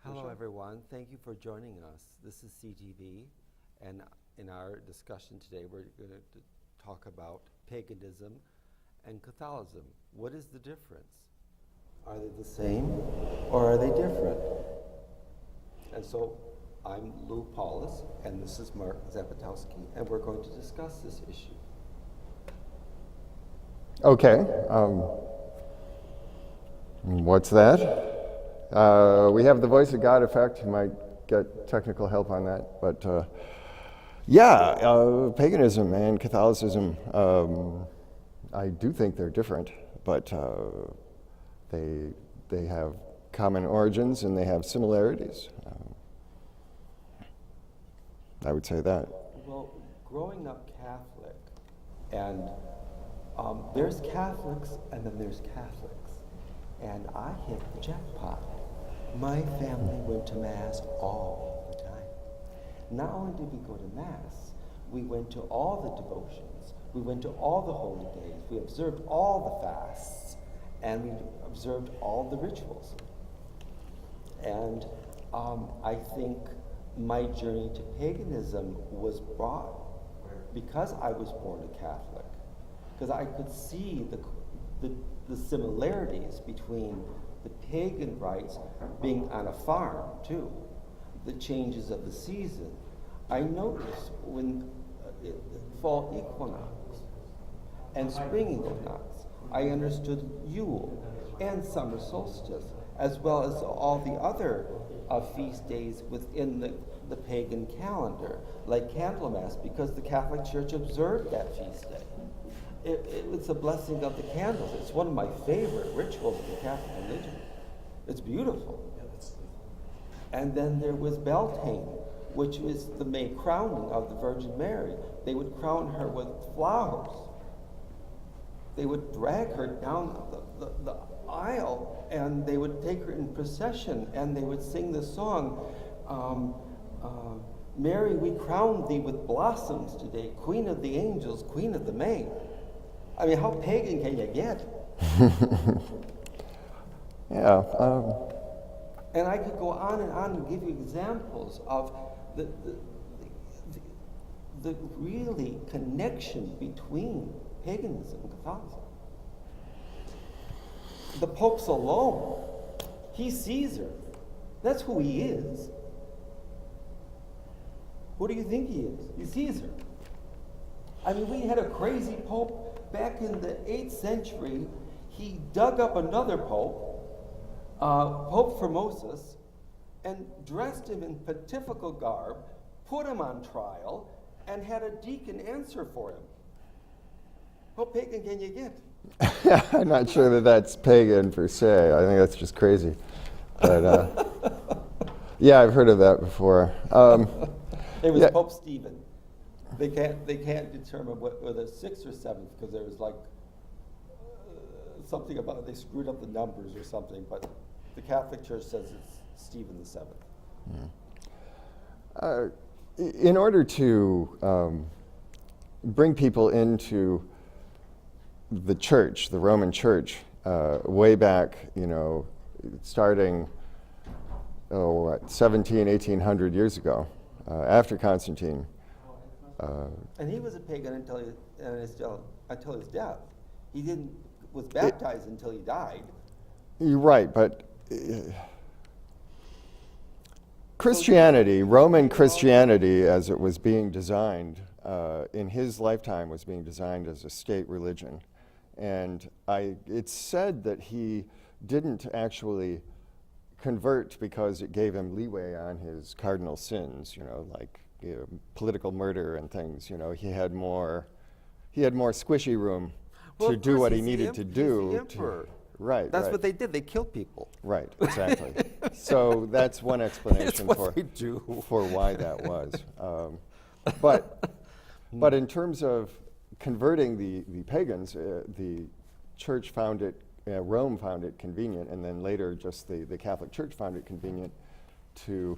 Hello, everyone. Thank you for joining us. This is CTV, and in our discussion today, we're going to talk about paganism and Catholicism. What is the difference? Are they the same, or are they different? And so, I'm Lou Paulus, and this is Mark Zapatowski, and we're going to discuss this issue. Okay. What's that? We have the voice of God effect. You might get technical help on that. But paganism and Catholicism, I do think they're different, but they have common origins and they have similarities. I would say that. Well, growing up Catholic, and there's Catholics and then there's Catholics, and I hit the jackpot. My family went to Mass all the time. Not only did we go to Mass, we went to all the devotions, we went to all the holy days, we observed all the fasts, and we observed all the rituals. And I think my journey to paganism was brought because I was born a Catholic, because I could see the similarities between the pagan rites being on a farm too, the changes of the season. I noticed when fall equinox and spring equinox, I understood Yule and summer solstice, as well as all the other feast days within the pagan calendar, like Candlemas, because the Catholic Church observed that feast day. It's a blessing of the candles. It's one of my favorite rituals of the Catholic religion. It's beautiful. And then there was Beltane, which was the May crowning of the Virgin Mary. They would crown her with flowers. They would drag her down the aisle, and they would take her in procession, and they would sing the song, Mary, we crown thee with blossoms today, Queen of the angels, Queen of the May. I mean, how pagan can you get? Yeah. And I could go on and give you examples of the really connection between paganism and Catholicism. The popes alone, he's Caesar. That's who he is. Who do you think he is? He's Caesar. I mean, we had a crazy pope back in the 8th century. He dug up another pope, Pope Formosus, and dressed him in pontifical garb, put him on trial, and had a deacon answer for him. How pagan can you get? I'm not sure that that's pagan per se. I think that's just crazy. But yeah, I've heard of that before. It was Pope Stephen. They can't determine whether 6th or 7th, because there was like something about it. They screwed up the numbers or something, but the Catholic Church says it's Stephen the 7th. In order to bring people into the church, the Roman Church, way back, starting 1800 years ago, after Constantine. And he was a pagan until his death. He was baptized until he died. You're right, but Christianity, Roman Christianity, as it was being designed in his lifetime, was being designed as a state religion. And it's said that he didn't actually convert because it gave him leeway on his cardinal sins, like political murder and things. He had more squishy room to do what he needed to do. He's the emperor. Right. That's what they did. They killed people. Right. Exactly. So that's one explanation for why that was. But in terms of converting the pagans, the church found it. Rome found it convenient, and then later just the Catholic Church found it convenient to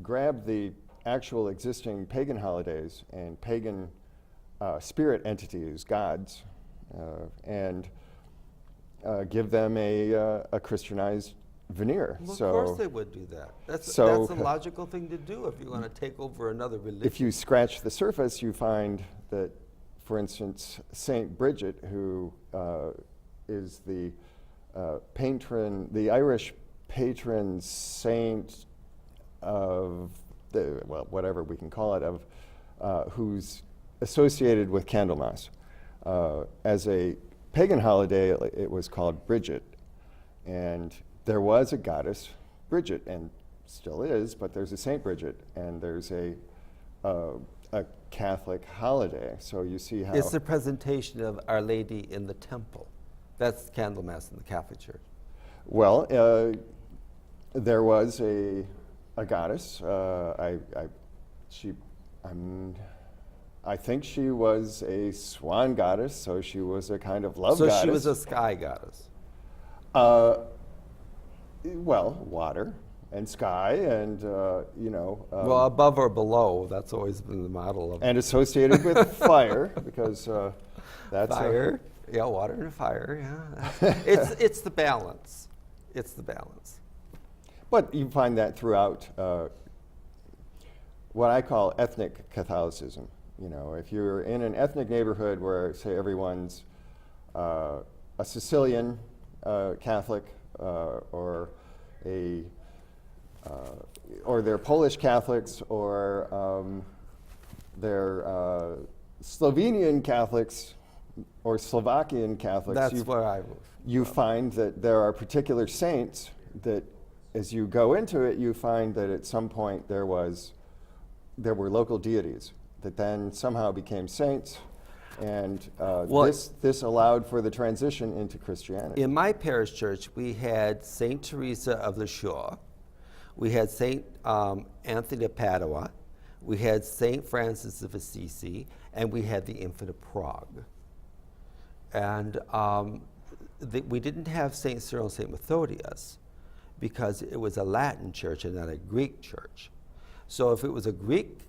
grab the actual existing pagan holidays and pagan spirit entities, gods, and give them a Christianized veneer. Well, So of course they would do that. That's So- a logical thing to do if you're going to take over another religion. if you scratch the surface, you find that, for instance, Saint Bridget, who is the Irish patron saint of the, well, whatever we can call it, of who's associated with Candlemas. As a pagan holiday, it was called Bridget, and there was a goddess, Bridget, and still is, but there's a Saint Bridget, and there's a Catholic holiday. So you see how It's the presentation of Our Lady in the temple. That's Candlemas in the Catholic Church. well, there was a goddess. I think she was a swan goddess, so she was a kind of love goddess. So she was a sky goddess. Well, water and sky, and Well, above or below, that's always been the model of and associated with fire, because that's fire. Yeah, water and fire, yeah. It's the balance. It's the balance. But you find that throughout what I call ethnic Catholicism. You know, if you're in an ethnic neighborhood where, say, everyone's a Sicilian Catholic, or they're Polish Catholics, or they're Slovenian Catholics, or Slovakian Catholics. That's where I was. You find that there are particular saints that, as you go into it, you find that at some point there were local deities that then somehow became saints, and this allowed for the transition into Christianity. In my parish church, we had Saint Teresa of Lisieux, we had Saint Anthony of Padua, we had Saint Francis of Assisi, and we had the Infant of Prague. And we didn't have Saint Cyril and Saint Methodius because it was a Latin church and not a Greek church. So if it was a Greek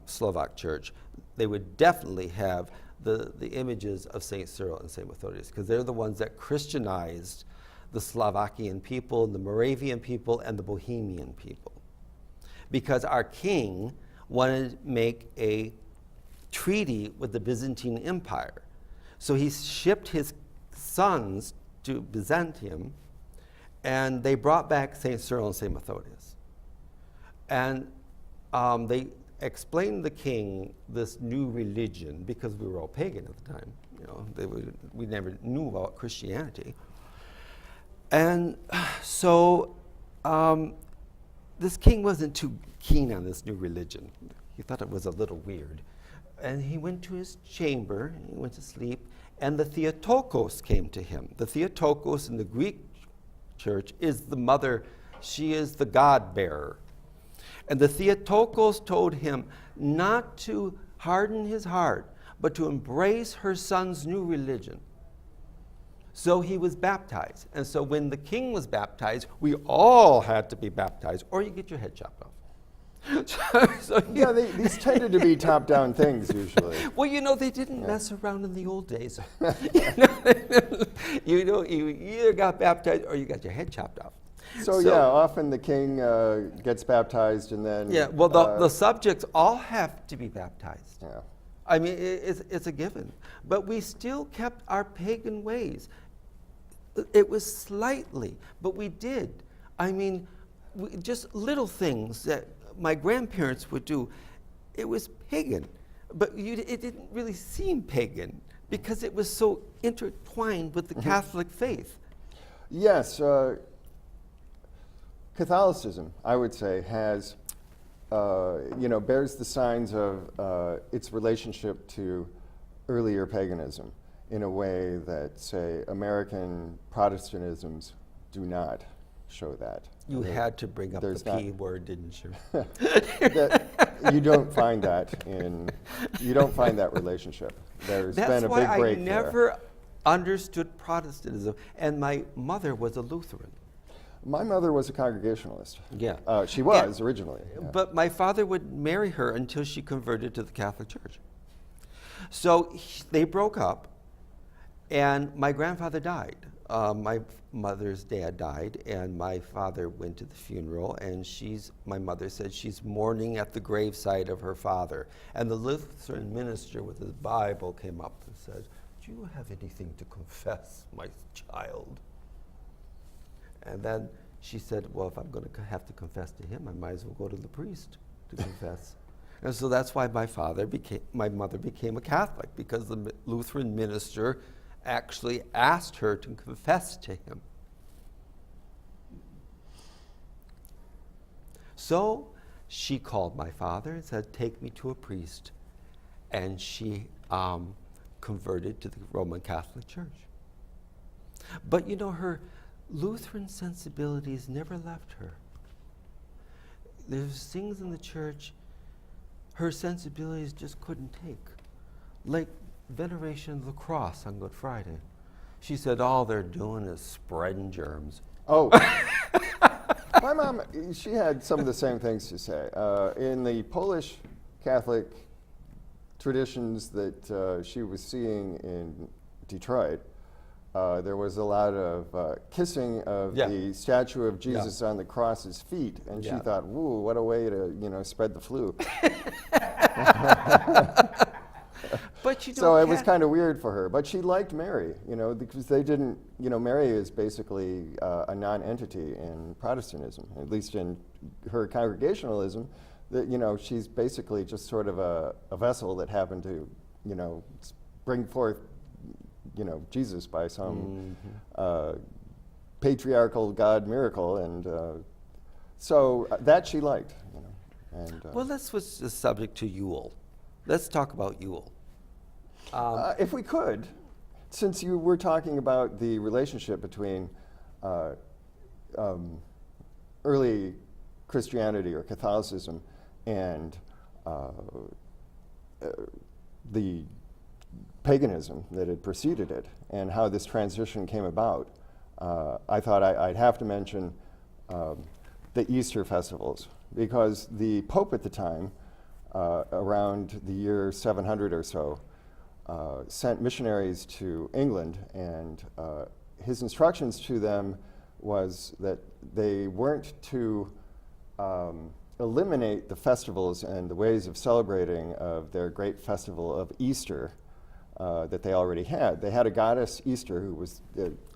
Slovak church, they would definitely have the images of Saint Cyril and Saint Methodius, because they're the ones that Christianized the Slovakian people, the Moravian people, and the Bohemian people. Because our king wanted to make a treaty with the Byzantine Empire. So he shipped his sons to Byzantium, and they brought back Saint Cyril and Saint Methodius. And they explained the king this new religion, because we were all pagan at the time. You know, we never knew about Christianity. And so this king wasn't too keen on this new religion. He thought it was a little weird. And he went to his chamber, and he went to sleep, and the Theotokos came to him. The Theotokos in the Greek church is the mother, she is the God bearer. And the Theotokos told him not to harden his heart, but to embrace her son's new religion. So he was baptized. And so when the king was baptized, we all had to be baptized, or you get your head chopped off. Yeah, these tended to be top-down things usually. Well, you know, they didn't mess around in the old days. You either got baptized or you got your head chopped off. So yeah, often the king gets baptized, and then yeah. Well, the subjects all have to be baptized. Yeah. I mean, it's a given. But we still kept our pagan ways. It was slightly, but we did. I mean, just little things that my grandparents would do. It was pagan, but it didn't really seem pagan because it was so intertwined with the Catholic faith. Yes, Catholicism, I would say, has, bears the signs of its relationship to earlier paganism in a way that, say, American Protestantisms do not show that. You had to bring up the P word, didn't you? You don't find that relationship. There's been a big break there. That's why I never understood Protestantism, and my mother was a Lutheran. My mother was a Congregationalist. Yeah. She was originally. Yeah. But my father would marry her until she converted to the Catholic Church. So they broke up, and my grandfather died my mother's dad died, and my father went to the funeral, and my mother said she's mourning at the graveside of her father. And the Lutheran minister with his Bible came up and said, "Do you have anything to confess, my child?" And then she said, "Well, if I'm going to have to confess to him, I might as well go to the priest to confess." And so that's why my mother became a Catholic, because the Lutheran minister actually asked her to confess to him. So she called my father and said, "Take me to a priest." And she converted to the Roman Catholic Church. But you know, her Lutheran sensibilities never left her. There's things in the church her sensibilities just couldn't take, like veneration of the cross on Good Friday. She said all they're doing is spreading germs. Oh, my mom, she had some of the same things to say. In the Polish Catholic traditions that she was seeing in Detroit, there was a lot of kissing of the statue of Jesus on the cross's feet, and she thought, "Woo, what a way to, spread the flu." But you so it was kind of weird for her. But she liked Mary, because they didn't, Mary is basically a non-entity in Protestantism, at least in her congregationalism, that, she's basically just sort of a vessel that happened to, bring forth, Jesus by some patriarchal God miracle. And so that she liked, And, well, let's switch the subject to Yule. Let's talk about Yule. If we could, since you were talking about the relationship between early Christianity or Catholicism and the paganism that had preceded it, and how this transition came about, I thought I'd have to mention the Easter festivals, because the Pope at the time, around the year 700 or so, sent missionaries to England, and his instructions to them was that they weren't to eliminate the festivals and the ways of celebrating of their great festival of Easter that they already had. They had a goddess, Easter, who was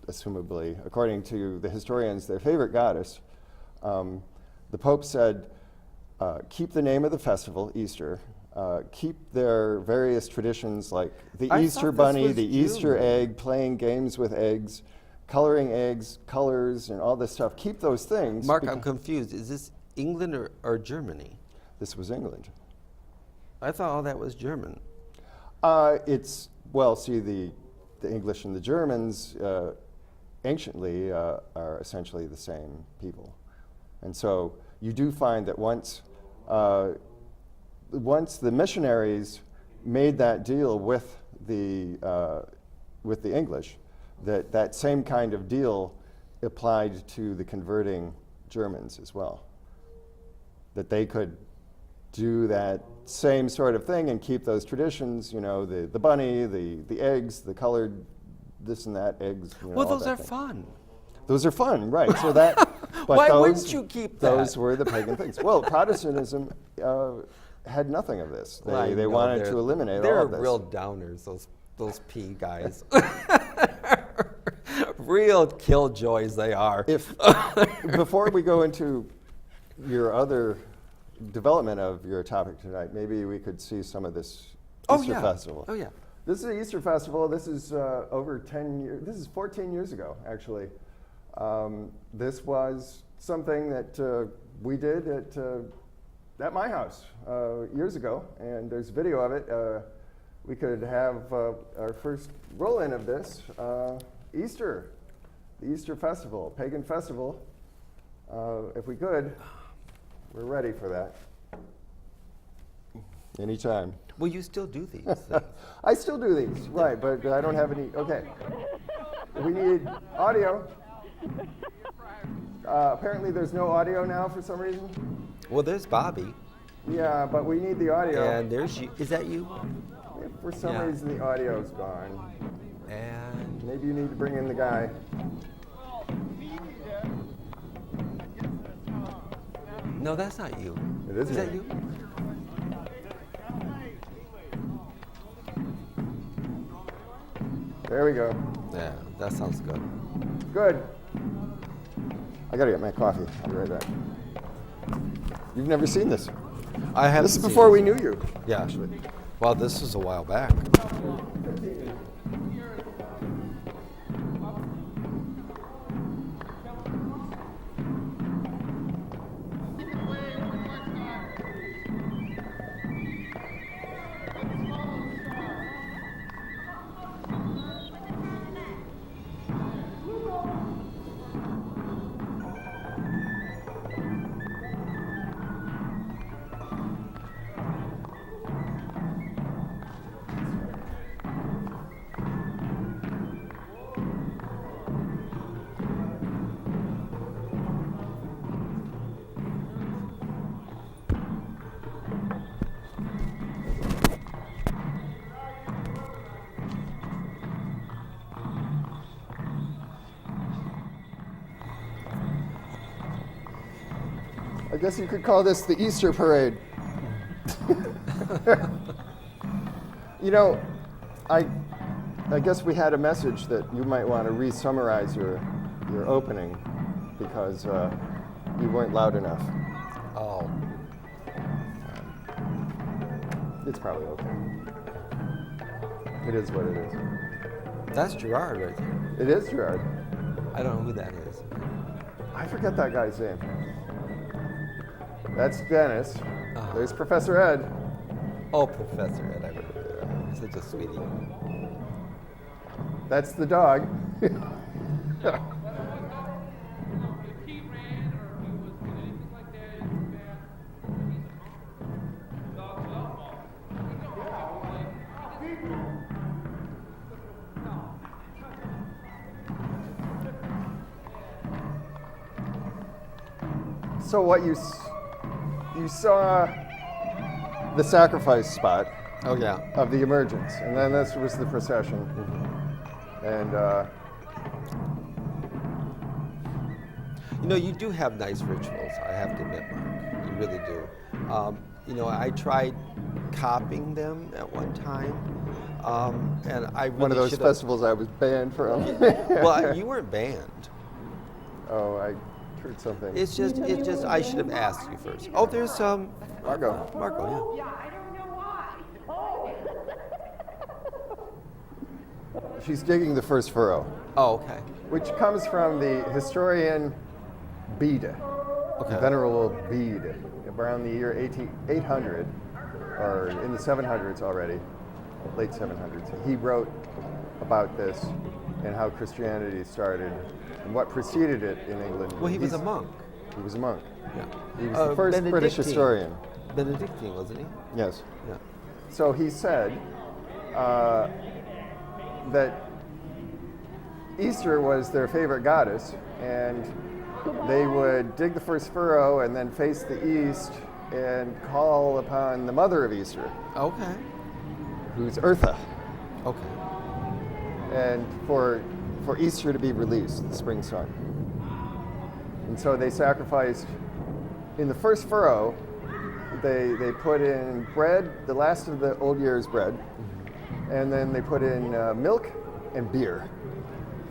assumably, according to the historians, their favorite goddess. The Pope said, keep the name of the festival, Easter, keep their various traditions like the Easter bunny, the Easter egg, playing games with eggs, coloring eggs, colors, and all this stuff. Keep those things. Mark, I'm confused. Is this England or Germany? This was England. I thought all that was German. The English and the Germans anciently are essentially the same people. And so you do find that once the missionaries made that deal with the English, that same kind of deal applied to the converting Germans as well. That they could do that same sort of thing and keep those traditions, the bunny, the eggs, the colored this and that eggs. Well, those are fun. Those are fun, right? So that. But why wouldn't you keep that? Those were the pagan things. Well, Protestantism had nothing of this. They wanted to eliminate all of this. They're real downers, those P guys. Real killjoys they are. Before we go into your other development of your topic tonight, maybe we could see some of this Easter festival. Oh, yeah. This is an Easter festival. This is over 10 years. This is 14 years ago, actually. This was something that we did at my house years ago, and there's video of it. We could have our first roll-in of this, Easter, the Easter festival, pagan festival. If we could, we're ready for that. Anytime. Well, you still do these things. I still do these, right, but I don't have any. Okay. We need audio. Apparently there's no audio now for some reason. Well, there's Bobby. Yeah, but we need the audio. And there's you. Is that you? If for some reason the audio's gone. And Maybe you need to bring in the guy. No, that's not you. It is Is me. that you? There we go. Yeah, that sounds good. Good. I gotta get my coffee. I'll be right back. You've never seen this. I have. This is before we knew you. Yeah. Well, this was a while back. I guess you could call this the Easter parade. You know, I guess we had a message that you might want to re-summarize your opening because you weren't loud enough. Oh. It's probably okay. It is what it is. That's Gerard right there. It is Gerard. I don't know who that is. I forget that guy's name. That's Dennis. Uh-huh. There's Professor Ed. Oh, Professor Ed, I remember. Such a sweetie. That's the dog. So what you saw the sacrifice spot Oh, yeah. of the emergence, and then this was the procession, and You know, you do have nice rituals, I have to admit, Mark. You really do. You know, I tried copying them at one time, and I really one of those should've- festivals I was banned from. Well, you weren't banned. Oh, I heard something. It's just, I should have asked you first. Oh, there's Margo. Marco, yeah. Yeah, I don't know why. Oh. She's digging the first furrow, Oh, okay. which comes from the historian Bede, Okay. Venerable Bede, around the year 800, or in the 700s already, late 700s. He wrote about this and how Christianity started and what preceded it in England. Well, he was a monk. He was a monk. Yeah. He was the first British Benedictine. historian. Benedictine, wasn't he? Yes. Yeah. So he said that Easter was their favorite goddess, and they would dig the first furrow and then face the east and call upon the mother of Easter, Okay. who's Eartha, Okay. and for Easter to be released, the spring sun. And so they sacrificed in the first furrow. They put in bread, the last of the old year's bread, and then they put in milk and beer.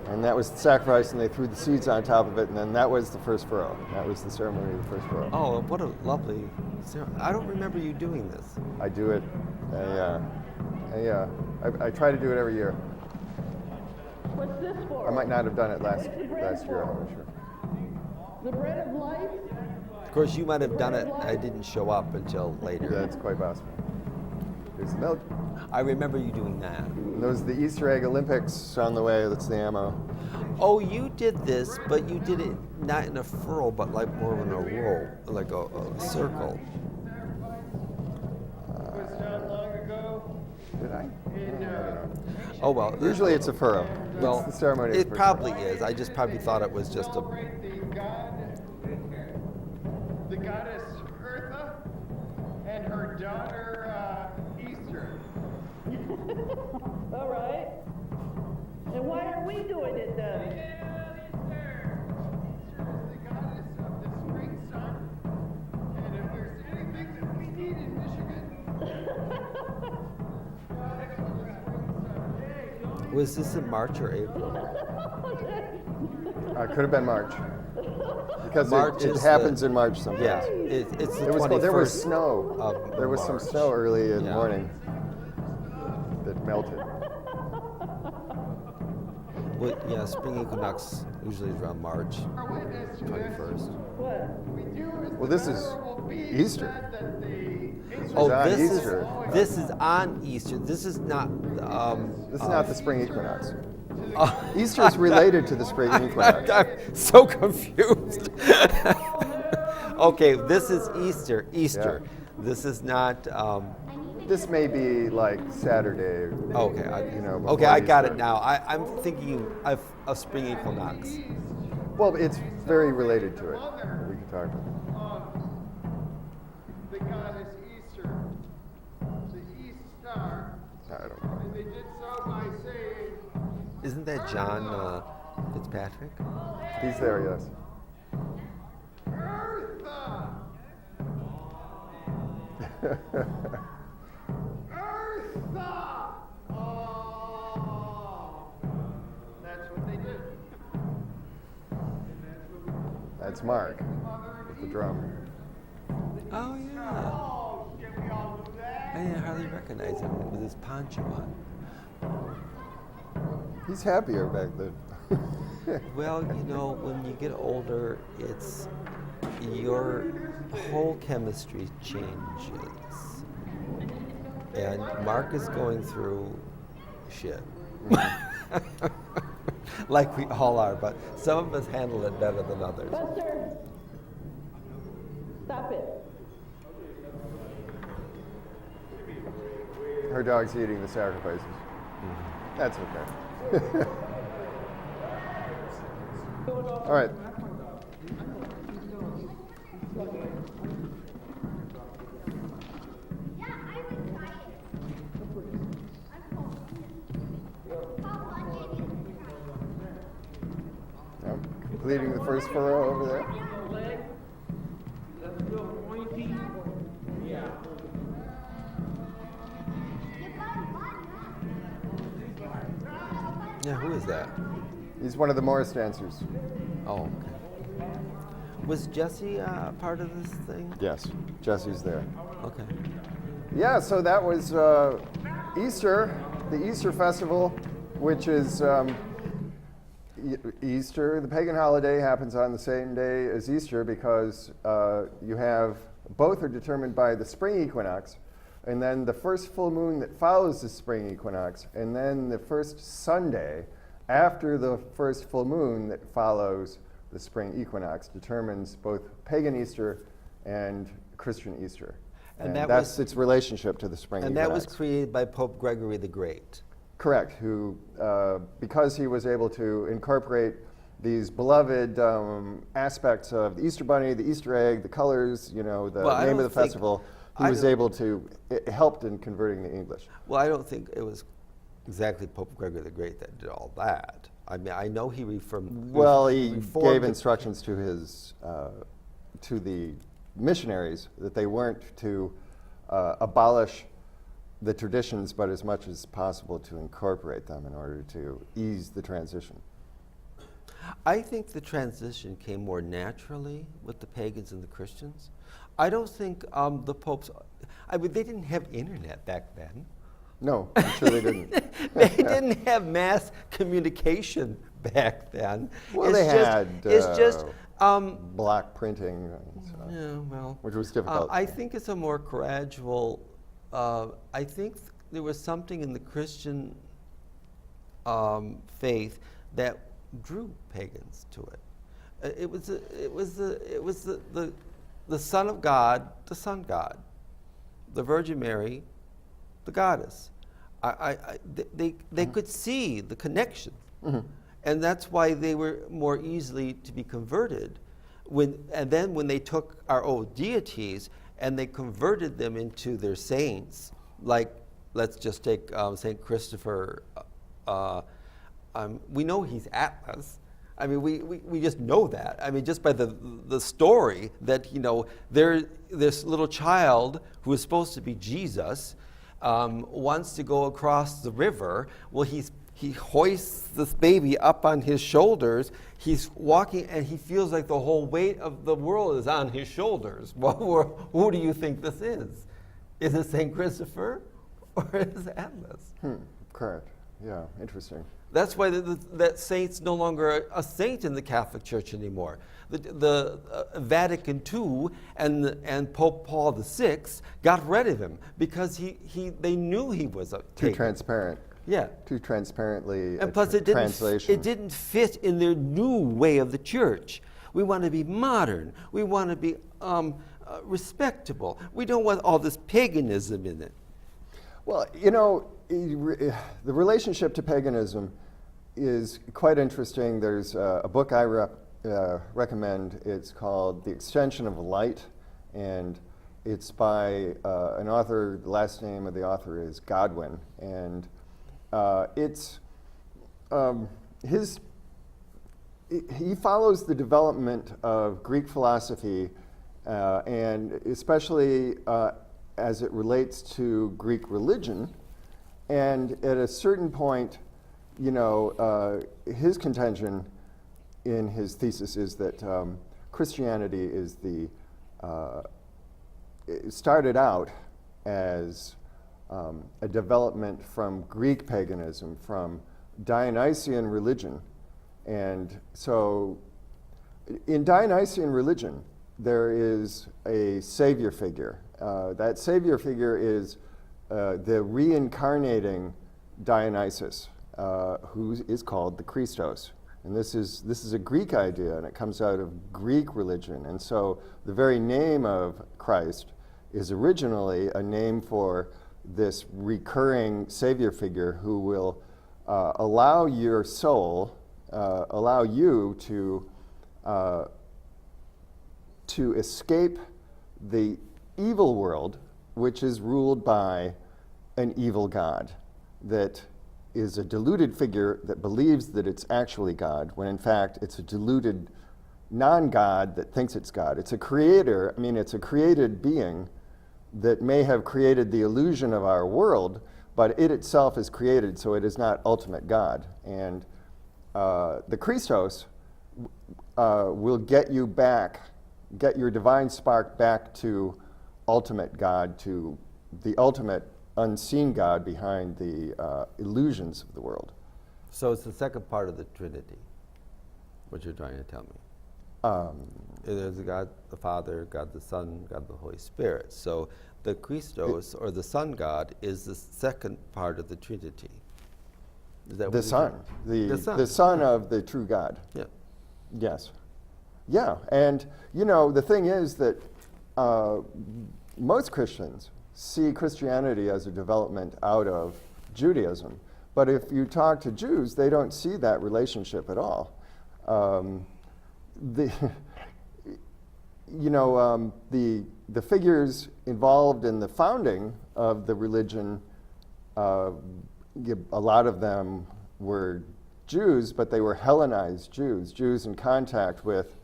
And that was the sacrifice, and they threw the seeds on top of it, and then that was the first furrow. That was the ceremony of the first furrow. Oh, what a lovely ceremony. I don't remember you doing this. I do it. I try to do it every year. What's this for? I might not have done it last year, I'm not sure. The bread of life? Of course, you might have done it. I didn't show up until later. That's quite possible. Here's the milk. I remember you doing that. And those are the Easter egg Olympics on the way. That's the ammo. Oh, you did this, but you did it not in a furrow, but like more in a row, like a circle. Did I? I don't know. Oh, well. Usually it's a furrow. Well, It's the ceremony. of the it first probably furrow. is. I just probably thought it was just a. The goddess Eartha and her daughter Easter. All right. And why are we doing it then? Easter is the goddess of the spring sun. And if there's anything that we need in Michigan, goddess of the spring sun. Was this in March or April? Could have been March. Because March it is happens the- in March sometimes. Yeah, it's the There was 21st snow. of There was some March. snow early in the Yeah. morning that melted. Well, yeah, spring equinox usually is around March Our witness to this, 21st. What? we do as Well, the this is venerable beast Easter. said that the ancient Oh, on this Easter. this is on Easter. This is not. This is not the spring equinox. uh, Easter is related to the spring equinox. I'm so confused. Okay, this is Easter. Easter. Yeah. This is not. This may be like Saturday. Okay, before okay, I got Easter. it now. I'm thinking of spring equinox. Well, it's very related to it. We can talk about it. the goddess Easter, the East Star, I don't know. and they did so by saying, Isn't that John Fitzpatrick? He's there, yes. Eartha! Eartha! Oh! That's what they did. That's Mark with the drum. Oh yeah. Oh, shit, we all knew that. I didn't hardly recognize him with his poncho on. He's happier back then. Well, when you get older, it's your whole chemistry changes. And Mark is going through shit. Like we all are, but some of us handle it better than others. Buster, stop it. Her dog's eating the sacrifices. That's okay. All right. Now, completing the first furrow over there. Yeah, who is that? He's one of the Morris dancers. Oh, okay. Was Jesse part of this thing? Yes, Jesse's there. Okay. Yeah, so that was Easter, the Easter festival, which is Easter. The pagan holiday happens on the same day as Easter because you have, both are determined by the spring equinox, and then the first full moon that follows the spring equinox, and then the first Sunday after the first full moon that follows the spring equinox determines both pagan Easter and Christian Easter. And that that's was- its relationship to the spring And equinox. that was created by Pope Gregory the Great. Correct, who, because he was able to incorporate these beloved aspects of the Easter Bunny, the Easter egg, the colors, the Well, I name don't of the festival, he I was don't- able to, it helped in converting the English. Well, I don't think it was exactly Pope Gregory the Great that did all that. I mean, I know he reformed. Well, he reformed gave the- instructions to his, to the missionaries that they weren't to abolish the traditions, but as much as possible to incorporate them in order to ease the transition. I think the transition came more naturally with the pagans and the Christians. I don't think the popes. I mean, they didn't have internet back then. No, I'm sure they didn't. They didn't have mass communication back then. Well, It's they just- had It's just. block printing, and so, Yeah, well, which was difficult. I think it's a more gradual. I think there was something in the Christian faith that drew pagans to it. It was the Son of God, the Sun God, the Virgin Mary, the Goddess. They could see the connection, and that's why they were more easily to be converted. And then when they took our old deities and they converted them into their saints, like let's just take Saint Christopher We know he's Atlas. I mean, we just know that. I mean, just by the story that, this little child who is supposed to be Jesus wants to go across the river. Well, he hoists this baby up on his shoulders. He's walking, and he feels like the whole weight of the world is on his shoulders. Well, who do you think this is? Is it St. Christopher or is it Atlas? Correct. Yeah, interesting. That's why that saint's no longer a saint in the Catholic Church anymore. The Vatican II and Pope Paul VI got rid of him because they knew he was a Too pagan. transparent. Yeah. Too transparently. And plus, it didn't fit in their new way of the church. We want to be modern. We want to be respectable. We don't want all this paganism in it. Well, the relationship to paganism is quite interesting. There's a book I recommend. It's called The Extension of Light, and it's by an author. The last name of the author is Godwin, and he follows the development of Greek philosophy, and especially as it relates to Greek religion. And at a certain point, his contention in his thesis is that Christianity is it started out as a development from Greek paganism, from Dionysian religion. And so in Dionysian religion, there is a savior figure. That savior figure is the reincarnating Dionysus, who is called the Christos. And this is a Greek idea, and it comes out of Greek religion. And so the very name of Christ is originally a name for this recurring savior figure who will allow your soul, allow you to escape the evil world, which is ruled by an evil God that is a deluded figure that believes that it's actually God, when in fact it's a deluded non-God that thinks it's God. It's a creator, it's a created being that may have created the illusion of our world, but it itself is created, so it is not ultimate God. And the Christos will get you back, get your divine spark back to ultimate God, to the ultimate unseen God behind the illusions of the world. So it's the second part of the Trinity, what you're trying to tell me. There's God the Father, God the Son, God the Holy Spirit. So the Christos, or the Son God, is the second part of the Trinity. Is that the Son, the Son of the true God. Yeah. Yes. Yeah, and the thing is that most Christians see Christianity as a development out of Judaism. But if you talk to Jews, they don't see that relationship at all. The figures involved in the founding of the religion, a lot of them were Jews, but they were Hellenized Jews in contact with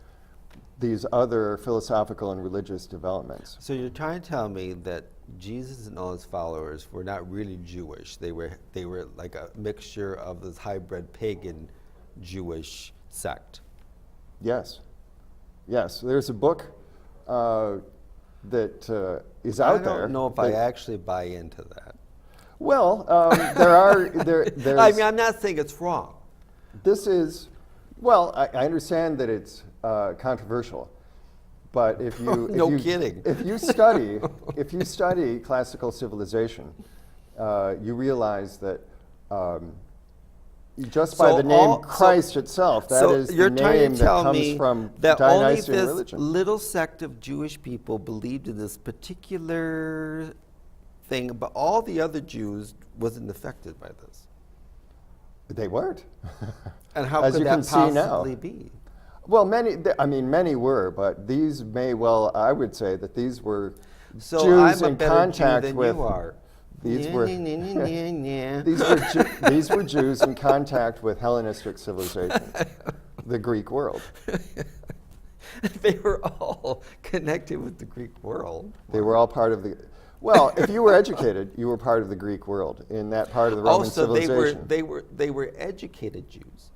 these other philosophical and religious developments. So you're trying to tell me that Jesus and all his followers were not really Jewish. They were like a mixture of this hybrid pagan Jewish sect. Yes. There's a book that is out there. I don't know if I actually buy into that. Well, there's. I'm not saying it's wrong. This is, well, I understand that it's controversial, but if you kidding. If you study classical civilization, you realize that just by the name Christ itself, that is the name that comes from that Dionysian only this religion. little sect of Jewish people believed in this particular thing, but all the other Jews wasn't affected by this. They weren't. And how As could you that can see now. possibly be? Well, many were, but these may well, I would say that these were So Jews I'm a in better contact Jew than with you are. These were these were Jews in contact with Hellenistic civilization, the Greek world. They were all connected with the Greek world. They were all part of the. Well, if you were educated, you were part of the Greek world in that part of the Roman So civilization. they were educated Jews,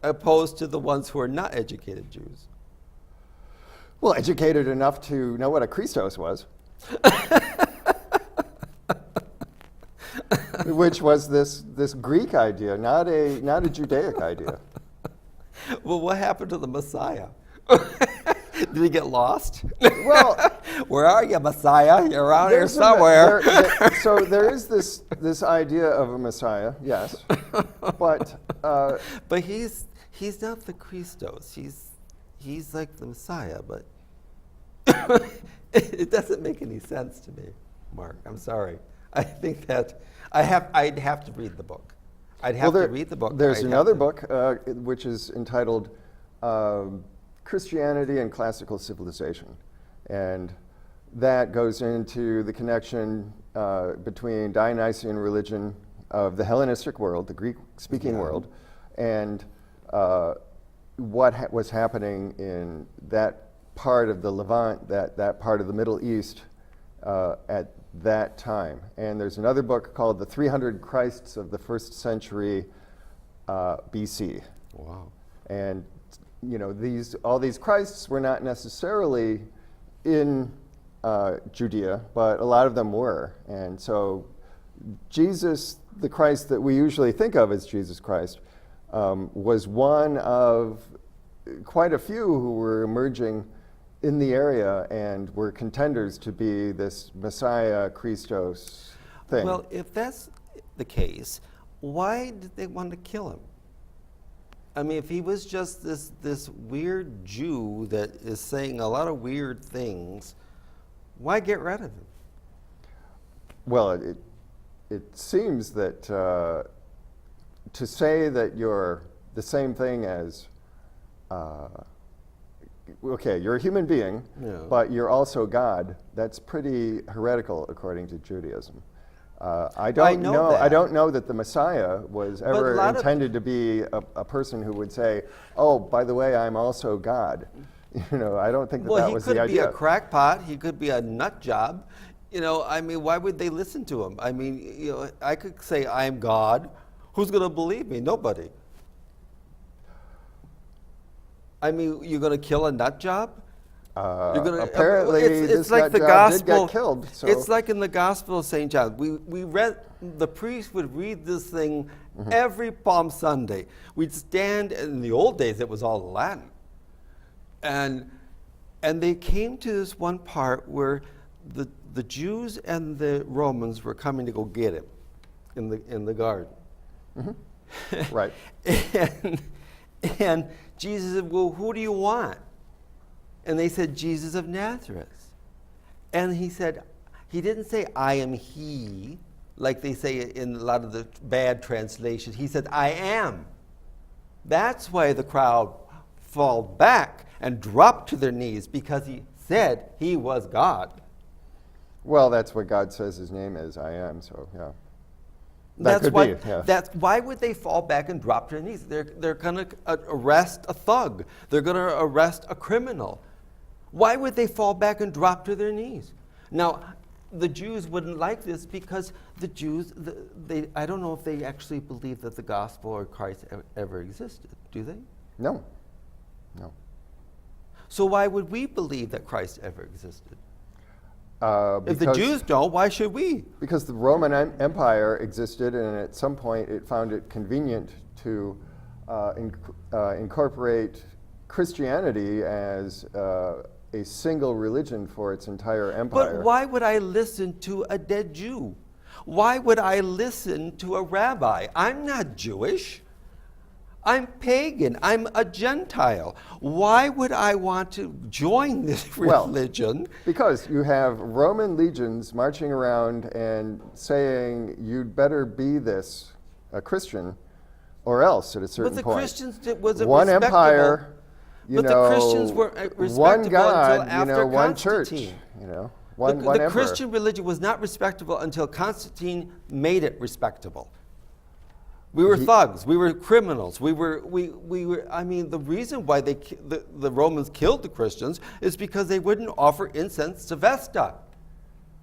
opposed to the ones who are not educated Jews. Well, educated enough to know what a Christos was, which was this Greek idea, not a Judaic idea. Well, what happened to the Messiah? Did he get lost? Well, where are you, Messiah? You're around here there's somewhere. So there is this idea of a Messiah, yes, but But he's not the Christos. He's like the Messiah, but it doesn't make any sense to me, Mark. I'm sorry. I think that I'd have to read the book. I'd have to read the book. There's another book which is entitled Christianity and Classical Civilization, and that goes into the connection between Dionysian religion of the Hellenistic world, the Greek-speaking world, and what was happening in that part of the Levant, that part of the Middle East at that time. And there's another book called The 300 Christs of the First Century BC. Wow. And all these Christs were not necessarily in Judea, but a lot of them were. And so Jesus, the Christ that we usually think of as Jesus Christ, was one of quite a few who were emerging in the area and were contenders to be this Messiah, Christos thing. Well, if that's the case, why did they want to kill him? I mean, if he was just this weird Jew that is saying a lot of weird things, why get rid of him? Well, it seems that to say that you're the same thing as okay, you're a human being, Yeah. but you're also God. That's pretty heretical according to Judaism. I don't know that. I don't know that the Messiah was a ever lot of- intended to be a person who would say, "Oh, by the way, I'm also God." I don't think that Well, that he was the could be idea. a crackpot. He could be a nut job. I mean, why would they listen to him? I mean, I could say I'm God. Who's going to believe me? Nobody. I mean, you're going to kill a nut job? You're gonna, Apparently, it's this like the job gospel. did get killed. So. It's like in the Gospel of St. John. We read, the priest would read this thing every Palm Sunday. We'd stand, in the old days it was all Latin. And they came to this one part where the Jews and the Romans were coming to go get him in the garden. Right. And Jesus said, well, who do you want? And they said, Jesus of Nazareth. And he said, he didn't say, I am he, like they say in a lot of the bad translations. He said, I am. That's why the crowd fell back and dropped to their knees, because he said he was God. Well, that's what God says his name is, I am, so yeah. That's why would they fall back and drop to their knees? They're going to arrest a thug. They're going to arrest a criminal. Why would they fall back and drop to their knees? Now, the Jews wouldn't like this because the Jews, I don't know if they actually believe that the gospel or Christ ever existed. Do they? No. So why would we believe that Christ ever existed? If the Because- Jews don't, why should we? Because the Roman Empire existed, and at some point it found it convenient to incorporate Christianity as a single religion for its entire empire. But why would I listen to a dead Jew? Why would I listen to a rabbi? I'm not Jewish. I'm pagan. I'm a Gentile. Why would I want to join this religion? Because you have Roman legions marching around and saying, you'd better be a Christian, or else at a certain But the point. Christians wasn't one respectable. Empire, But the Christians weren't respectable one God, until after one church, Constantine. One the emperor. Christian religion was not respectable until Constantine made it respectable. We were thugs. We were criminals. We were. I mean, the reason why the Romans killed the Christians is because they wouldn't offer incense to Vesta.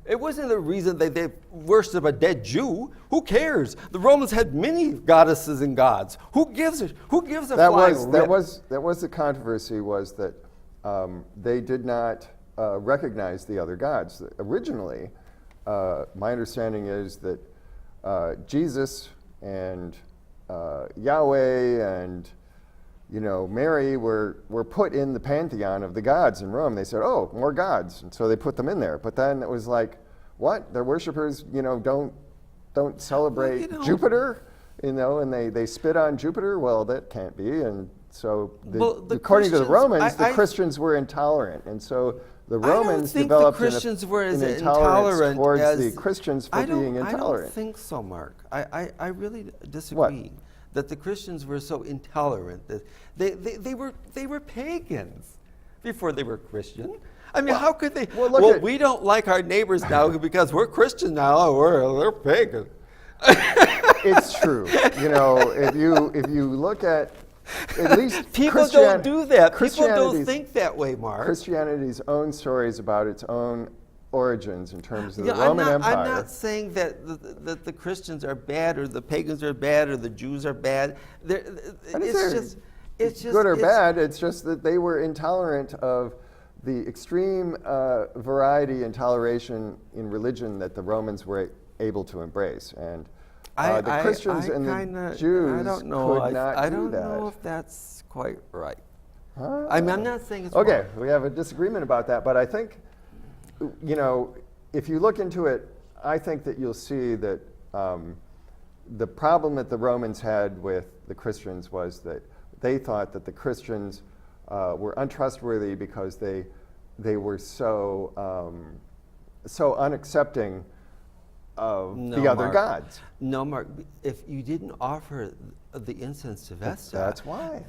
It wasn't the reason they worship a dead Jew. Who cares? The Romans had many goddesses and gods. Who gives a flying That rip? was the controversy, was that they did not recognize the other gods. Originally, my understanding is that Jesus and Yahweh and Mary were put in the pantheon of the gods in Rome. They said, oh, more gods, and so they put them in there. But then it was like, what? Their worshipers, don't celebrate Jupiter, and they spit on Jupiter. Well, that can't be. And so, according to the Romans, the Christians were intolerant, and so the Romans developed the Christians were as an intolerant intolerance towards as the Christians for being intolerant. I don't think so, Mark. I really disagree. That the Christians were so intolerant that they were pagans before they were Christian. I mean, how could they? Well, we don't like our neighbors now because we're Christian now. Oh, they're pagan. It's true. If you look at least people don't do that. People don't think that way, Mark. Christianity's own stories about its own origins in terms of the Roman Empire. I'm not saying that the Christians are bad or the pagans are bad or the Jews are bad. It's just good or bad. It's just that they were intolerant of the extreme variety and toleration in religion that the Romans were able to embrace, and the Christians and the Jews could not do that. I don't know if that's quite right. I mean, I'm not saying it's okay. wrong. We have a disagreement about that, but I think, if you look into it, I think that you'll see that the problem that the Romans had with the Christians was that they thought that the Christians were untrustworthy because they were so unaccepting of the other gods. No, Mark. If you didn't offer the incense to Vesta, that's why.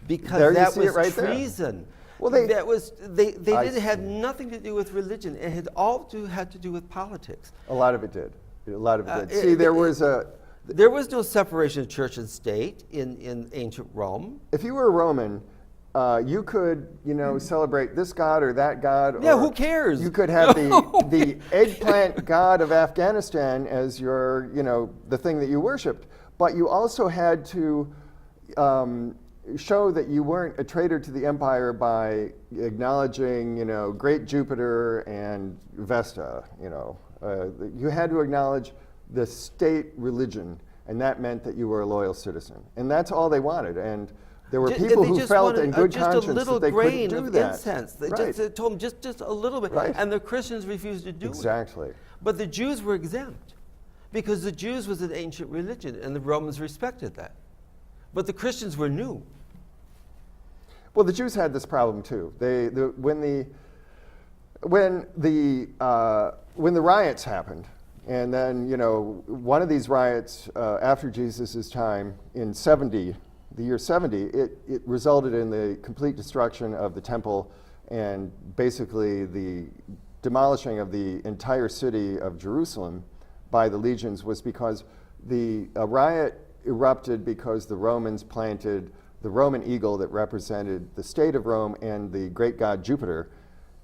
Because there that you see was it right treason. There. Well, they didn't have nothing to do with religion. It had had to do with politics. A lot of it did. See, there was no separation of church and state in ancient Rome. If you were a Roman, you could, celebrate this god or that god. Yeah, or who cares? You could have the eggplant god of Afghanistan as your, the thing that you worshipped. But you also had to show that you weren't a traitor to the empire by acknowledging, great Jupiter and Vesta. You had to acknowledge the state religion, and that meant that you were a loyal citizen. And that's all they wanted. And there were people who felt in good conscience that they couldn't do that. Incense. They right. just told them just a little bit, right. And the Christians refused to do it. Exactly. But the Jews were exempt because the Jews was an ancient religion, and the Romans respected that. But the Christians were new. Well, the Jews had this problem too. When the riots happened, and then one of these riots after Jesus' time in the year 70, it resulted in the complete destruction of the temple and basically the demolishing of the entire city of Jerusalem by the legions, was because the riot erupted because the Romans planted the Roman eagle that represented the state of Rome and the great god Jupiter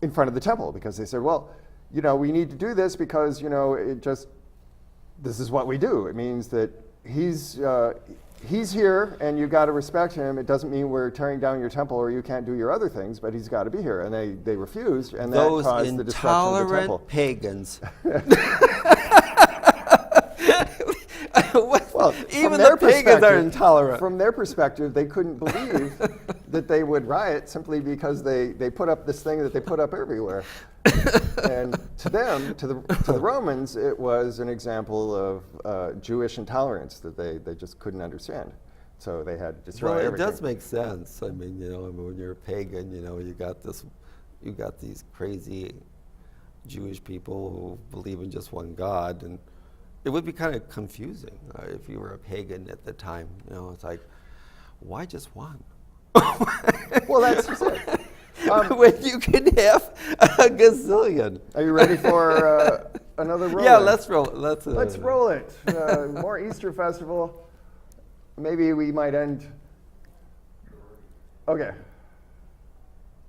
in front of the temple, because they said, well, we need to do this because, this is what we do. It means that he's here and you got to respect him. It doesn't mean we're tearing down your temple or you can't do your other things, but he's got to be here. And they refused, and that caused the destruction of the temple. Those intolerant pagans. Well, even the pagans are intolerant. From their perspective, they couldn't believe that they would riot simply because they put up this thing that they put up everywhere. And to them, to the Romans, it was an example of Jewish intolerance that they just couldn't understand. So they had to destroy everything. Well, it does make sense. I mean, when you're a pagan, you got these crazy Jewish people who believe in just one God, and it would be kind of confusing if you were a pagan at the time. It's like, why just one? Well, that's just it. when you can have a gazillion. Are you ready for another roll? Yeah, let's roll. Let's roll it. More Easter Festival. Maybe we might end. Okay.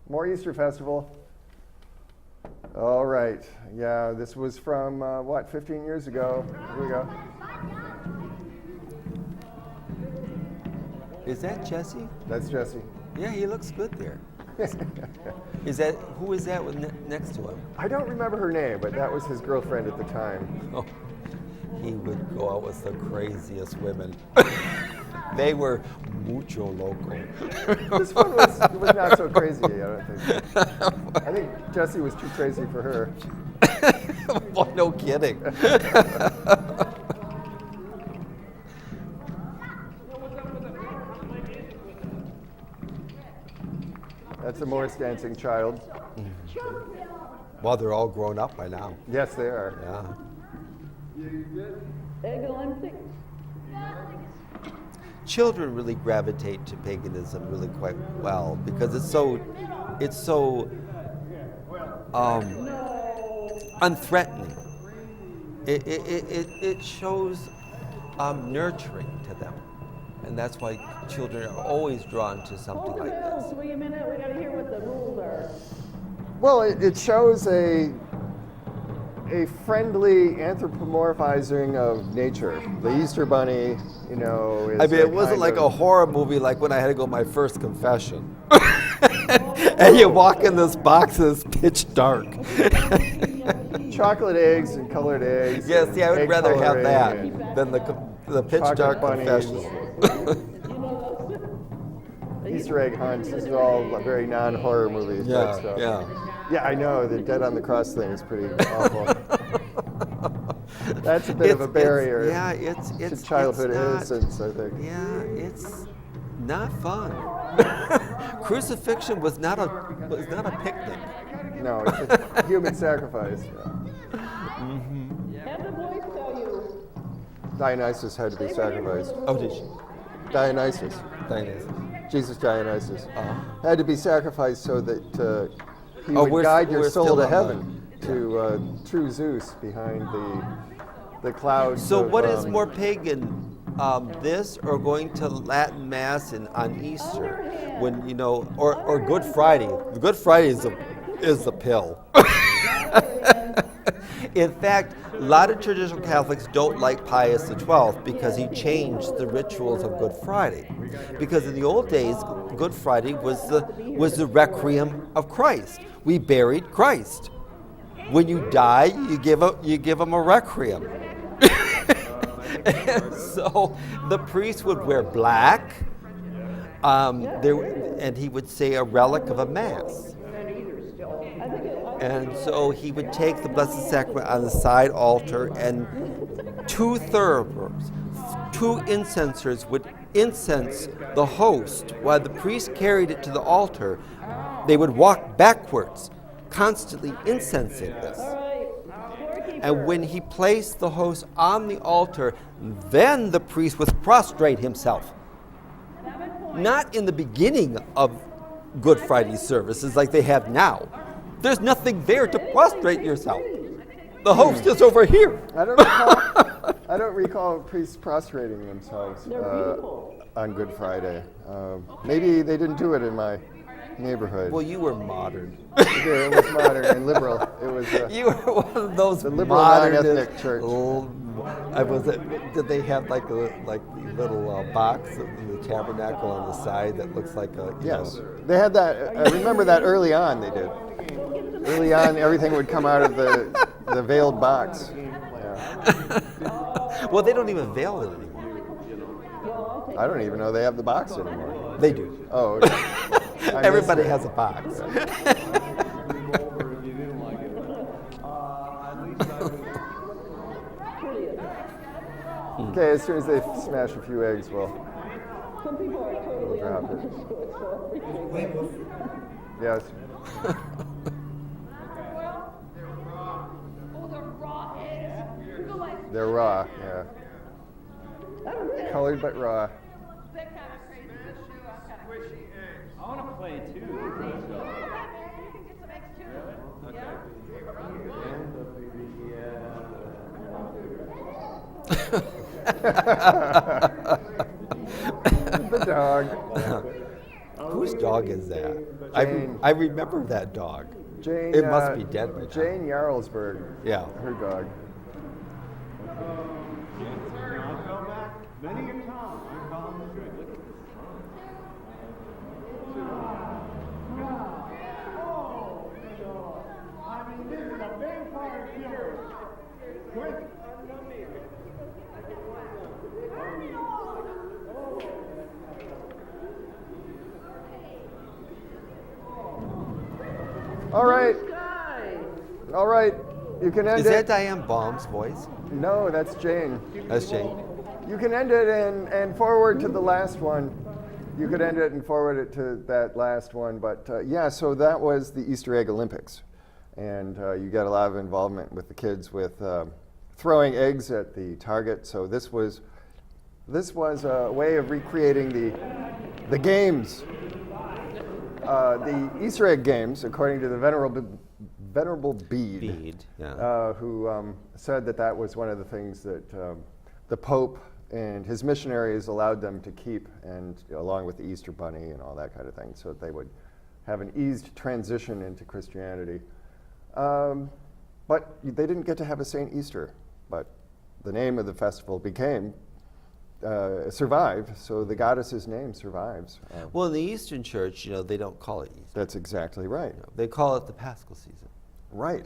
More Easter Festival. All right. Yeah, this was from, 15 years ago. Here we go. Is that Jesse? That's Jesse. Yeah, he looks good there. Who is that with next to him? I don't remember her name, but that was his girlfriend at the time. Oh, he would go out with the craziest women. They were mucho loco. This one was not so crazy, I don't think. I think Jesse was too crazy for her. Boy, no kidding. That's a Morris dancing child. Well, they're all grown up by now. Yes, they are. Yeah. Egg Olympics. Children really gravitate to paganism really quite well because it's so unthreatening. It shows nurturing to them, and that's why children are always drawn to something Hold the like bells. this. Wait a minute. We got to hear what the rules are. Well, it shows a friendly anthropomorphizing of nature. The Easter Bunny, is I mean, it a wasn't kind like a of- horror movie like when I had to go my first confession. And you walk in this box and it's pitch dark. chocolate eggs and colored eggs. Yes, and see, I would egg rather have coloring that and than the pitch chocolate dark bunnies. confessional. Easter egg hunts. This is all very non-horror movies. type stuff. Yeah. Yeah, I know. The Dead on the Cross thing is pretty awful. That's a bit of a barrier It's to childhood it's not- innocence, I think. Yeah, it's not fun. Crucifixion was not a picnic. No, it's a human sacrifice. Yeah. Have the boys tell you. Dionysus had to be sacrificed. Oh, did she? Dionysus. Jesus Dionysus. Had to be sacrificed so that he Oh, would guide your we're soul still to on heaven to true Zeus behind the clouds. So of, what is more pagan, this or going to Latin Mass on Easter, when or Good Friday? The Good Friday is the pill. In fact, a lot of traditional Catholics don't like Pius XII because he changed the rituals of Good Friday. Because in the old days, Good Friday was the requiem of Christ. We buried Christ. When you die, you give him a requiem. And so the priest would wear black, and he would say a relic of a mass. And so he would take the Blessed Sacrament on the side altar, and two incensers would incense the host. While the priest carried it to the altar, they would walk backwards, constantly incensing this. And when he placed the host on the altar, then the priest would prostrate himself. Not in the beginning of Good Friday services like they have now. There's nothing there to prostrate yourself. The host is over here. I don't recall priests prostrating themselves on Good Friday. Maybe they didn't do it in my neighborhood. Well, you were modern. Yeah, it was modern and liberal. It was. You were one of those The liberal modernist non-ethnic church. Did they have like a little box in the tabernacle on the side that looks like a Yes, they had that. I remember that early on. They did. Early on, everything would come out of the veiled box. Yeah. Well, they don't even veil it anymore. I don't even know they have the box anymore. They do. Oh, okay. I missed Everybody it. has a box. Okay, as soon as they smash a few eggs, we'll drop it. Yes. They're raw, yeah. Colored but raw. I want to play too. The dog. Whose dog is that? Jane. I remember that dog. Jane. It must be dead by now. Jane Jarlsberg. Yeah. Her dog. Many a time, I found the drink. Look at this. I mean, this is a vampire killer. Quick. All right. Sky. All right. You can end Is it. that Diane Baum's voice? No, that's Jane. That's Jane. You can end it and forward to the last one. You could end it and forward it to that last one. But yeah, so that was the Easter Egg Olympics. And you got a lot of involvement with the kids with throwing eggs at the target. So this was a way of recreating the games, the Easter egg games, according to the Venerable Bede, yeah. who said that was one of the things that the Pope and his missionaries allowed them to keep, and along with the Easter Bunny and all that kind of thing, so that they would have an eased transition into Christianity. But they didn't get to have a Saint Easter, but the name of the festival survived, so the goddess's name survives. Well, in the Eastern Church, they don't call it Easter. That's exactly right. They call it the Paschal season. Right.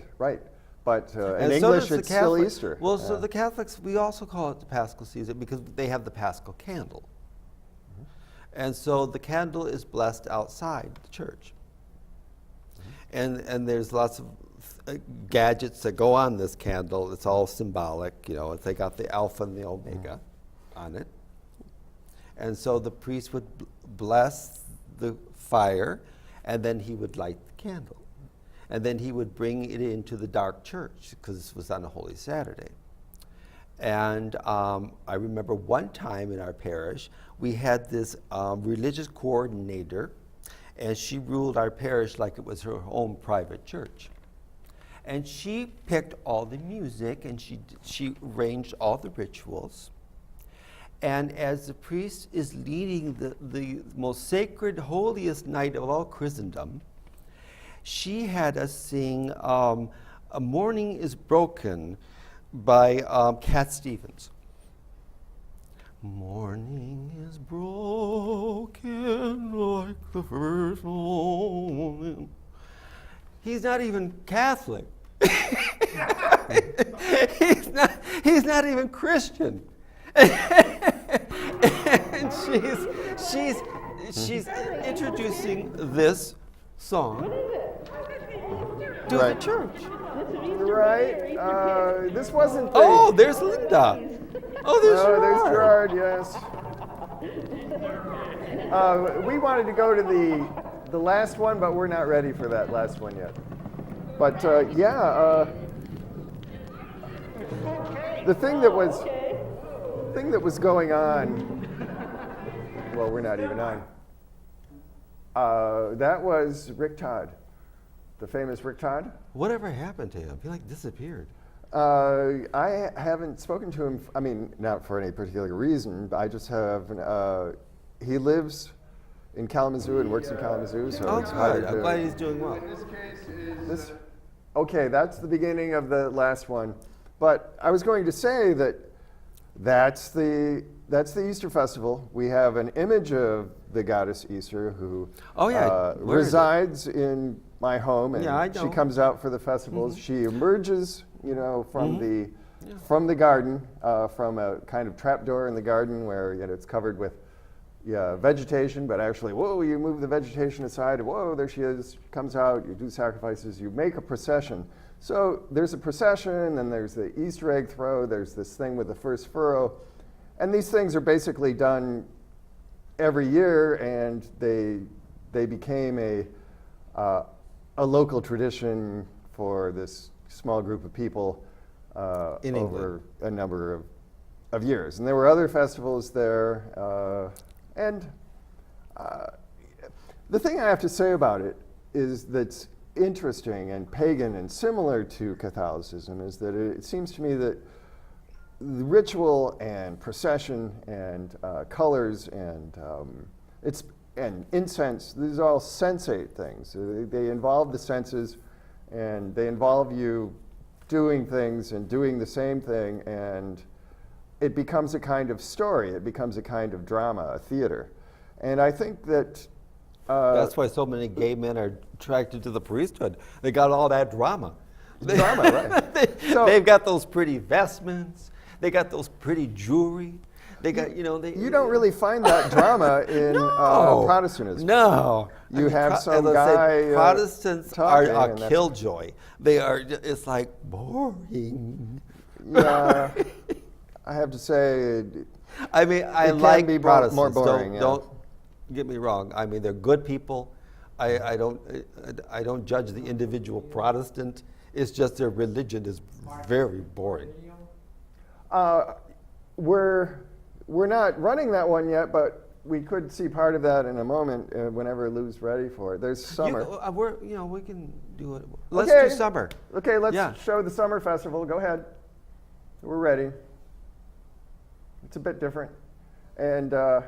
But in And so English, does the it's still Catholic- Easter. Well, so the Catholics, we also call it the Paschal season because they have the Paschal candle. And so the candle is blessed outside the church. And there's lots of gadgets that go on this candle. It's all symbolic, they got the Alpha and the Omega on it. And so the priest would bless the fire, and then he would light the candle. And then he would bring it into the dark church, because this was on a Holy Saturday. And I remember one time in our parish, we had this religious coordinator, and she ruled our parish like it was her own private church. And she picked all the music, and she arranged all the rituals. And as the priest is leading the most sacred, holiest night of all Christendom, she had us sing A Morning is Broken by Cat Stevens. Morning is broken like the first morning. He's not even Catholic. He's not even Christian. And she's introducing this song to the church. Right. This wasn't the... Oh, there's Linda. Oh, there's Gerard. There's Gerard, yes. We wanted to go to the last one, but we're not ready for that last one yet. But yeah, the thing that was going on, well, we're not even on. That was Rick Todd, the famous Rick Todd. Whatever happened to him? He disappeared. I haven't spoken to him, not for any particular reason, but I just have, he lives in Kalamazoo and works in Kalamazoo, so Oh, it's hard good. I'm glad he's doing well. This case is. Okay, that's the beginning of the last one. But I was going to say that's the Easter festival. We have an image of the goddess Easter who Oh, yeah. Where is it? resides in my home, and Yeah, I she know. comes out for the festivals. She emerges, from the garden, from a kind of trapdoor in the garden where it's covered with vegetation, but actually, whoa, you move the vegetation aside, whoa, there she is, she comes out, you do sacrifices, you make a procession. So there's a procession, and there's the Easter egg throw, there's this thing with the first furrow, and these things are basically done every year, and they became a local tradition for this small group of people In over a number of years. And there were other festivals there, and the thing I have to say about it is that's interesting and pagan and similar to Catholicism is that it seems to me that the ritual and procession and colors and and incense, these are all sensate things. They involve the senses, and they involve you doing things and doing the same thing, and it becomes a kind of story. It becomes a kind of drama, a theater. And I think that That's why so many gay men are attracted to the priesthood. They got all that drama. drama, right? They've got those pretty vestments. They got those pretty jewelry. They got, you know, You don't really find that drama in Protestantism. No. You have some as I said, guy, Protestants are talking, a and that's- killjoy. They are, it's like boring. Yeah, I have to say, I mean, I can like be Protestants. more boring, yeah. Don't get me wrong. I mean, they're good people. I don't judge the individual Protestant. It's just their religion is very boring. we're not running that one yet, but we could see part of that in a moment whenever Lou's ready for it. There's summer. We can do it. Let's Okay. do summer. Okay, let's Yeah. show the summer festival. Go ahead. We're ready. It's a bit different. And, To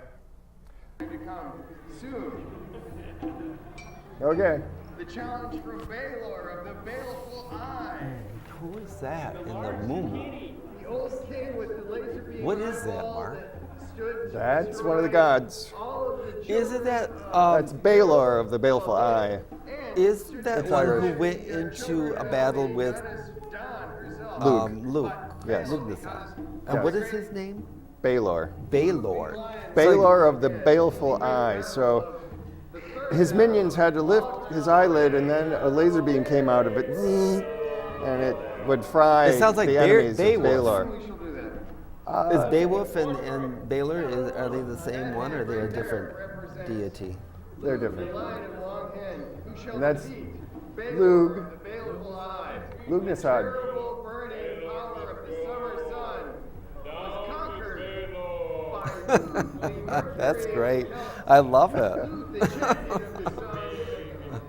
come soon. okay. The challenge from Baylor of the Baleful Eye. Who is that in the moon? The old king with the laser beam. What is that, eyeball Mark? that stood That's one of the gods. all of the Is it that? That's Baylor of the Baleful Eye. Is that It's one who Irish. went into a battle with Dawn herself. Luke? Yes. Luke this time. And Yes. what is his name? Baylor. Baylor. Baylor of the Baleful Eye. So his minions had to lift his eyelid, and then a laser beam came out of it, and it would fry It sounds like the enemies Beowulf. of Baylor. We shall do that. Is Beowulf and Baylor, are they the same one or are they a different deity? They're different. Lion and long hen, who shall And that's defeat Baylor Lug. of the Baleful Eye. Lugnasad. Terrible burning power of the summer sun was conquered by That's great. I love it. the champion of the sun.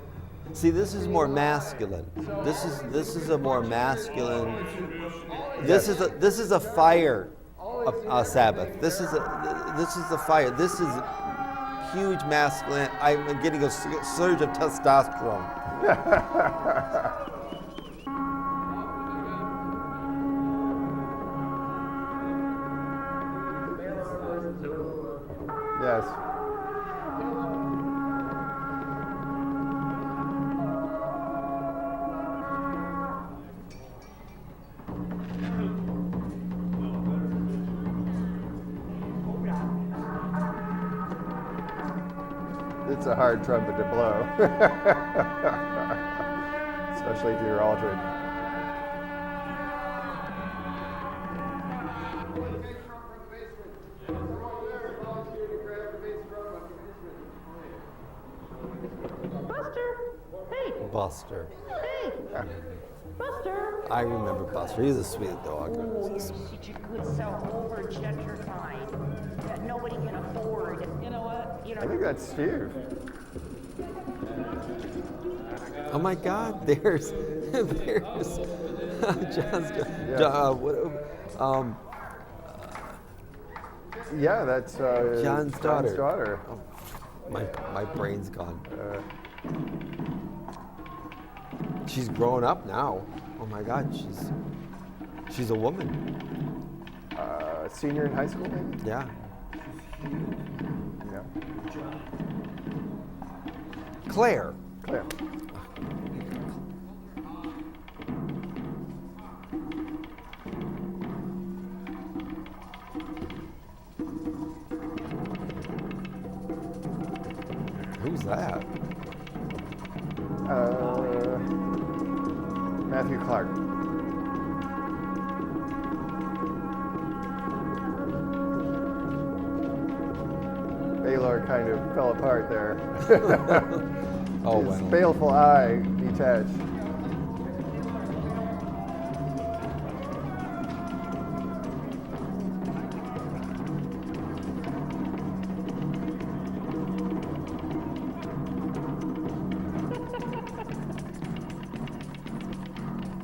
See, this is more masculine. This is a more masculine. This is a fire Sabbath. This is the fire. This is huge masculine. I'm getting a surge of testosterone. Yes. It's a hard trumpet to blow, especially if you're altered. Buster! Hey! Buster. Hey! Buster! I remember Buster. He's a sweet dog. Such a good cell over gentrified that nobody can afford. You know what? You I think know, that's Steve. Oh my God! There's John's. Yeah, that's John's daughter. daughter. My brain's gone. She's growing up now. Oh my God, she's a woman. Senior in high school, maybe? Yeah. Yeah. Claire. Claire. Who's that? Matthew Clark. Baylor kind of fell apart there. Oh His well. baleful eye detached.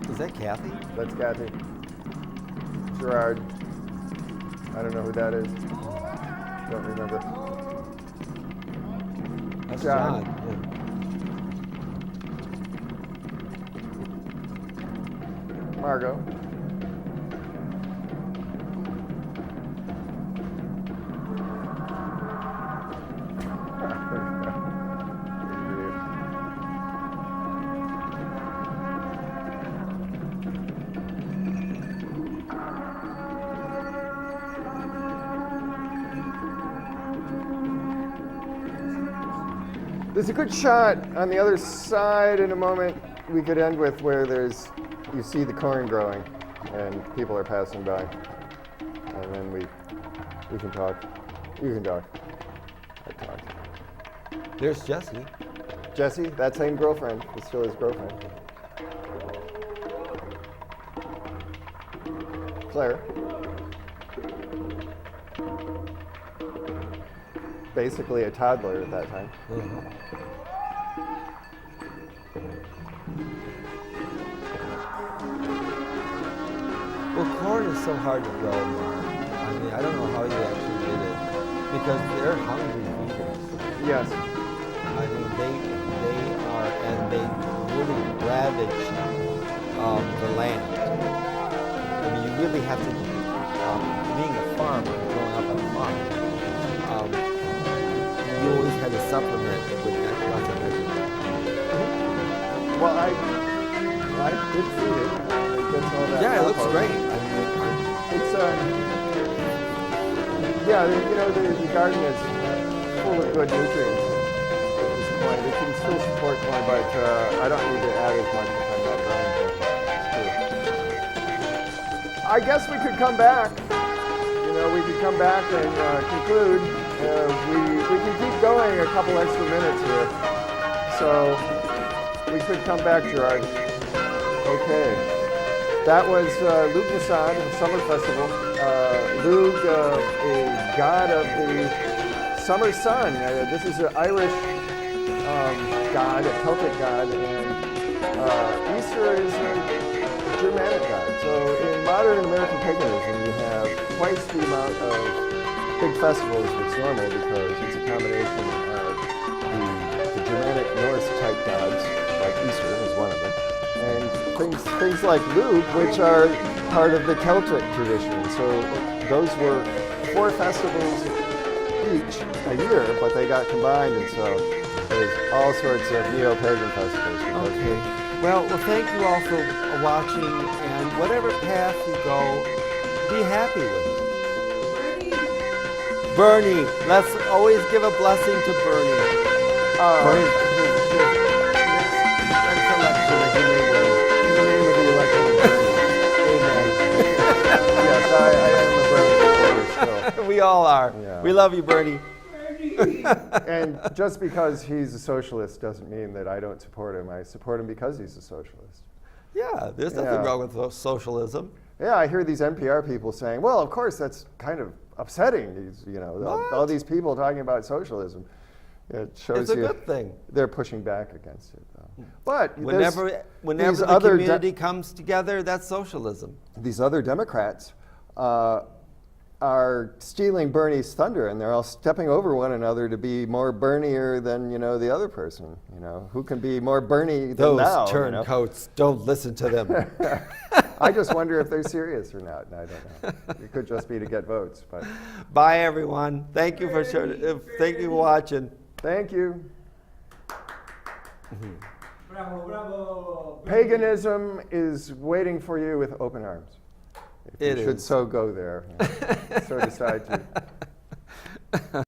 Is that Kathy? That's Kathy. Gerard. I don't know who that is. Don't remember. That's John. John. Margot. There's a good shot on the other side in a moment we could end with where you see the corn growing and people are passing by. And then we can talk. You can talk. I talk. There's Jesse. Jesse, that same girlfriend is still his girlfriend. Claire. Basically a toddler at that time. Well, corn is so hard to grow, Mark. I mean, I don't know how you actually did it because they're hungry eaters. Yes. I mean, they are, and they really ravage the land. I mean, you really have to, being a farmer, growing up on a farm, you always had to supplement it with lots of vegetables. Well, I did see it. It gets all that. Yeah, it looks compost. great. I mean, It's the garden is full of good nutrients at this point. It can still support corn, but I don't need to add as much if I'm not growing. I guess we could come back. We could come back and conclude. We can keep going a couple extra minutes here. So we could come back, Gerard. Okay. That was Luke Nissan, Summer Festival. Luke is god of the summer sun. This is an Irish god, a Celtic god, and Easter is a Germanic god. So in modern American paganism, you have twice the amount of big festivals that's normal because it's a combination of the Germanic Norse type gods, like Easter is one of them, and things like Luke, which are part of the Celtic tradition. So those were 4 festivals each a year, but they got combined, and so there's all sorts of neo-pagan festivals. okay. Well, thank you all for watching, and whatever path you go, be happy with it. Bernie, let's always give a blessing to Bernie for his next election that he may win. In the name of the election of Bernie. Amen. Yes, I am a Bernie supporter still. We all are. Yeah. We love you, Bernie. And just because he's a socialist doesn't mean that I don't support him. I support him because he's a socialist. Yeah, there's nothing Yeah. wrong with socialism. Yeah, I hear these NPR people saying, well, of course, that's kind of upsetting. All these people talking about socialism. It shows It's a you good thing. they're pushing back against it, though. But Whenever these the other community comes together, that's socialism. these other Democrats are stealing Bernie's thunder, and they're all stepping over one another to be more Bernier than the other person. Who can be more Bernie than Those thou? turncoats, don't listen to them. I just wonder if they're serious or not. I don't know. It could just be to get votes, but Bye, everyone. Thank you for thank you for watching. thank you. Bravo, bravo. Paganism is waiting for you with open arms. If It you should is. so go there, so decide to.